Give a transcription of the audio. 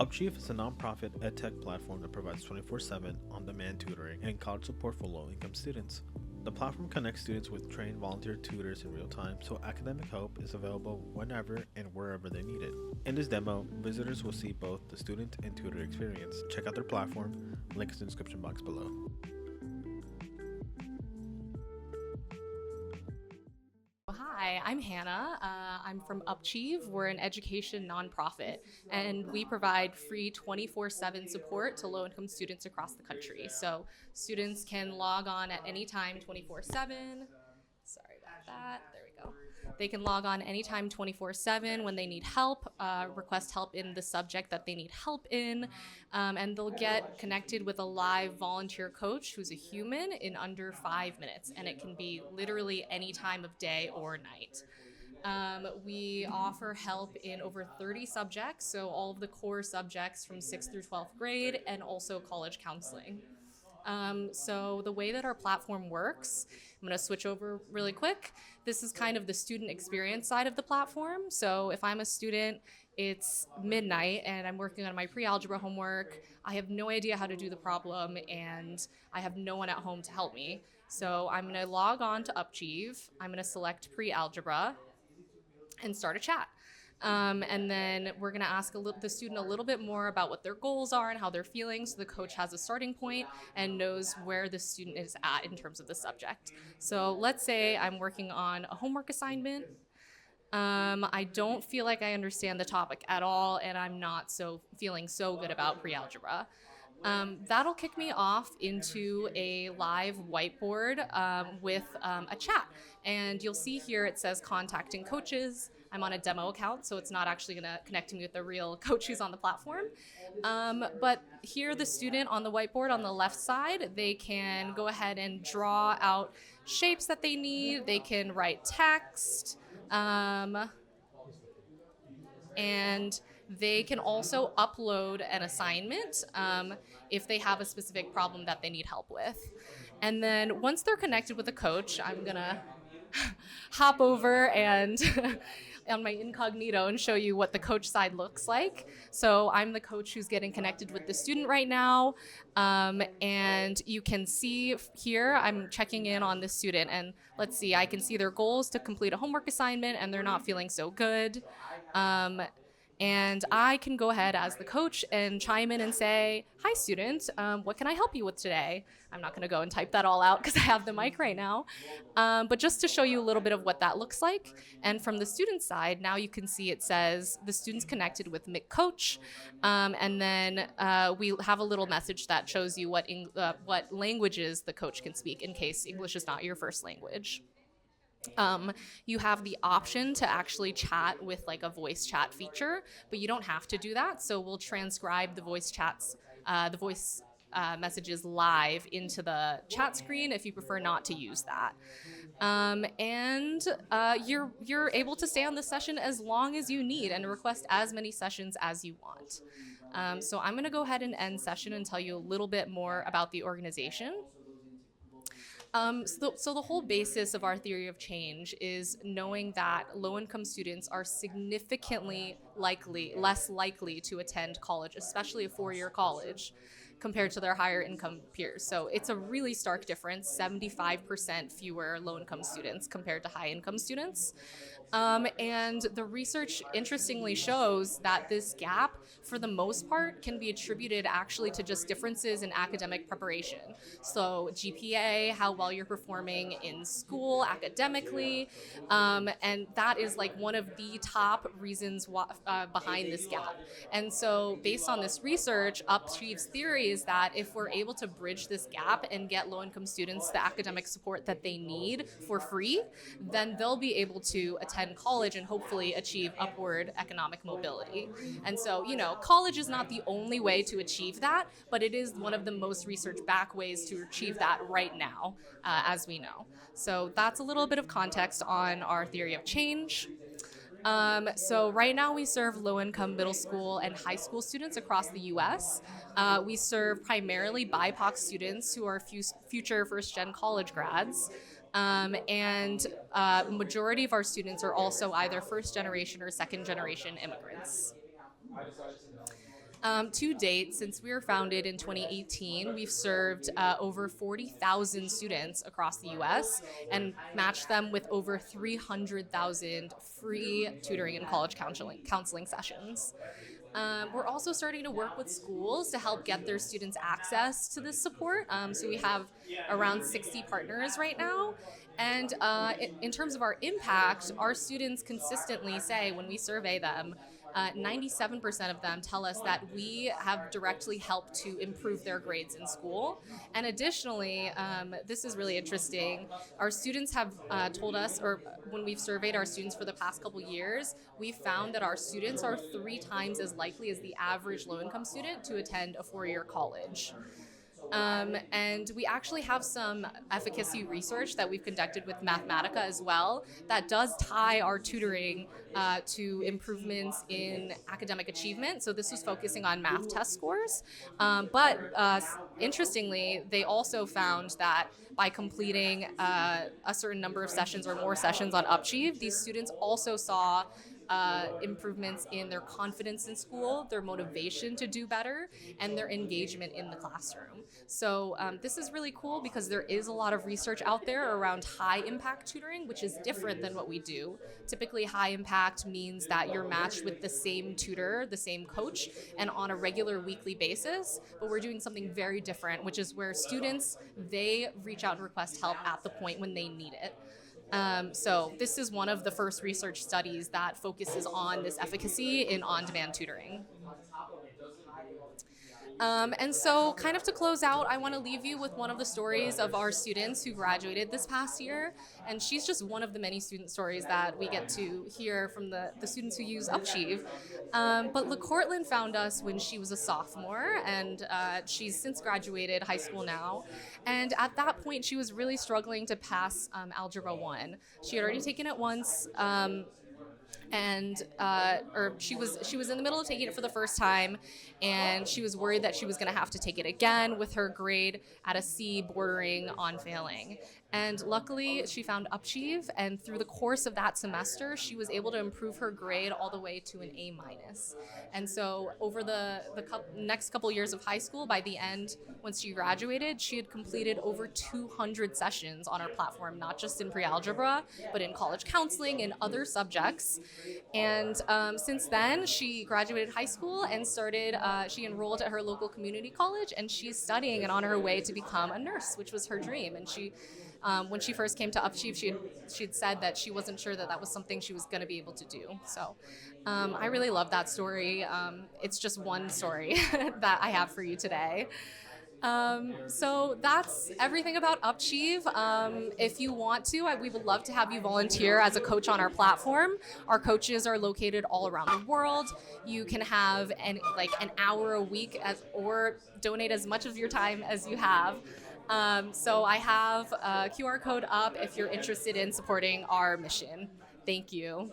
UpChieve is a nonprofit edtech platform that provides 24/7 on-demand tutoring and college support for low-income students. The platform connects students with trained volunteer tutors in real time, so academic help is available whenever and wherever they need it. In this demo, visitors will see both the student and tutor experience. Check out their platform, link is in the description box below. Hi, I'm Hannah. I'm from UpChieve. We're an education nonprofit, and we provide free 24/7 support to low-income students across the country. So students can log on at any time 24/7. Sorry about that. There we go. They can log on anytime 24/7 when they need help, request help in the subject that they need help in, and they'll get connected with a live volunteer coach who's a human in under 5 minutes, and it can be literally any time of day or night. We offer help in over 30 subjects, so all of the core subjects from 6th through 12th grade, and also college counseling. So the way that our platform works, I'm going to switch over really quick. This is kind of the student experience side of the platform. So if I'm a student, it's midnight and I'm working on my pre-algebra homework. I have no idea how to do the problem and I have no one at home to help me. So I'm going to log on to UpChieve. I'm going to select pre-algebra and start a chat. And then we're going to ask the student a little bit more about what their goals are and how they're feeling, so the coach has a starting point and knows where the student is at in terms of the subject. So let's say I'm working on a homework assignment. I don't feel like I understand the topic at all, and I'm not feeling so good about pre-algebra. That'll kick me off into a live whiteboard with a chat. And you'll see here it says contacting coaches. I'm on a demo account, so it's not actually going to connect me with the real coach who's on the platform. But here the student on the whiteboard on the left side, they can go ahead and draw out shapes that they need. They can write text. And they can also upload an assignment if they have a specific problem that they need help with. And then once they're connected with a coach, I'm gonna hop over and on my incognito and show you what the coach side looks like. So I'm the coach who's getting connected with the student right now. And you can see here, I'm checking in on the student, and let's see, I can see their goals to complete a homework assignment and they're not feeling so good. And I can go ahead as the coach and chime in and say, hi student, what can I help you with today? I'm not gonna go and type that all out because I have the mic right now. But just to show you a little bit of what that looks like. And from the student side, now you can see it says the student's connected with MIC coach. And then we have a little message that shows you what languages the coach can speak in case English is not your first language. You have the option to actually chat with like a voice chat feature, but you don't have to do that. So we'll transcribe the voice messages live into the chat screen if you prefer not to use that. You're able to stay on the session as long as you need and request as many sessions as you want. So I'm going to go ahead and end session and tell you a little bit more about the organization. So the whole basis of our theory of change is knowing that low-income students are significantly less likely to attend college, especially a four-year college, compared to their higher income peers. So it's a really stark difference, 75% fewer low-income students compared to high-income students. And the research interestingly shows that this gap, for the most part, can be attributed actually to just differences in academic preparation. So GPA, how well you're performing in school academically, and that is like one of the top reasons behind this gap. And so based on this research, UpChieve's theory is that if we're able to bridge this gap and get low-income students the academic support that they need for free, then they'll be able to attend college and hopefully achieve upward economic mobility. And so, college is not the only way to achieve that, but it is one of the most research-backed ways to achieve that right now, as we know. So that's a little bit of context on our theory of change. So right now we serve low-income middle school and high school students across the US. We serve primarily BIPOC students who are future first-gen college grads. And majority of our students are also either first generation or second generation immigrants. To date, since we were founded in 2018, we've served over 40,000 students across the US and matched them with over 300,000 free tutoring and college counseling sessions. We're also starting to work with schools to help get their students access to this support. So we have around 60 partners right now. And in terms of our impact, our students consistently say when we survey them, 97% of them tell us that we have directly helped to improve their grades in school. And additionally, this is really interesting. Our students have told us, or when we've surveyed our students for the past couple years, we've found that our students are 3 times as likely as the average low income student to attend a 4-year college. And we actually have some efficacy research that we've conducted with Mathematica as well that does tie our tutoring to improvements in academic achievement. So this was focusing on math test scores. But interestingly, they also found that by completing a certain number of sessions or more sessions on UpChieve, these students also saw improvements in their confidence in school, their motivation to do better, and their engagement in the classroom. So this is really cool because there is a lot of research out there around high impact tutoring, which is different than what we do. Typically, high impact means that you're matched with the same tutor, the same coach, and on a regular weekly basis. But we're doing something very different, which is where students, they reach out and request help at the point when they need it. So this is one of the first research studies that focuses on this efficacy in on-demand tutoring. And so kind of to close out, I want to leave you with one of the stories of our students who graduated this past year. And she's just one of the many student stories that we get to hear from the students who use UpChieve. But LaCourtland found us when she was a sophomore, and she's since graduated high school now. And at that point, she was really struggling to pass Algebra 1. She had already taken it once, and or she was in the middle of taking it for the first time, and she was worried that she was going to have to take it again with her grade at a C bordering on failing. And luckily, she found UpChieve, and through the course of that semester, she was able to improve her grade all the way to an A-. And so over the next couple years of high school, by the end, once she graduated, she had completed over 200 sessions on our platform, not just in pre-algebra, but in college counseling and other subjects. And since then, she graduated high school and she enrolled at her local community college, and she's studying and on her way to become a nurse, which was her dream. And she, when she first came to UpChieve, she'd said that she wasn't sure that that was something she was going to be able to do. So I really love that story. It's just one story that I have for you today. So that's everything about UpChieve. If you want to, we would love to have you volunteer as a coach on our platform. Our coaches are located all around the world. You can have an hour a week or donate as much of your time as you have. So I have a QR code up if you're interested in supporting our mission. Thank you.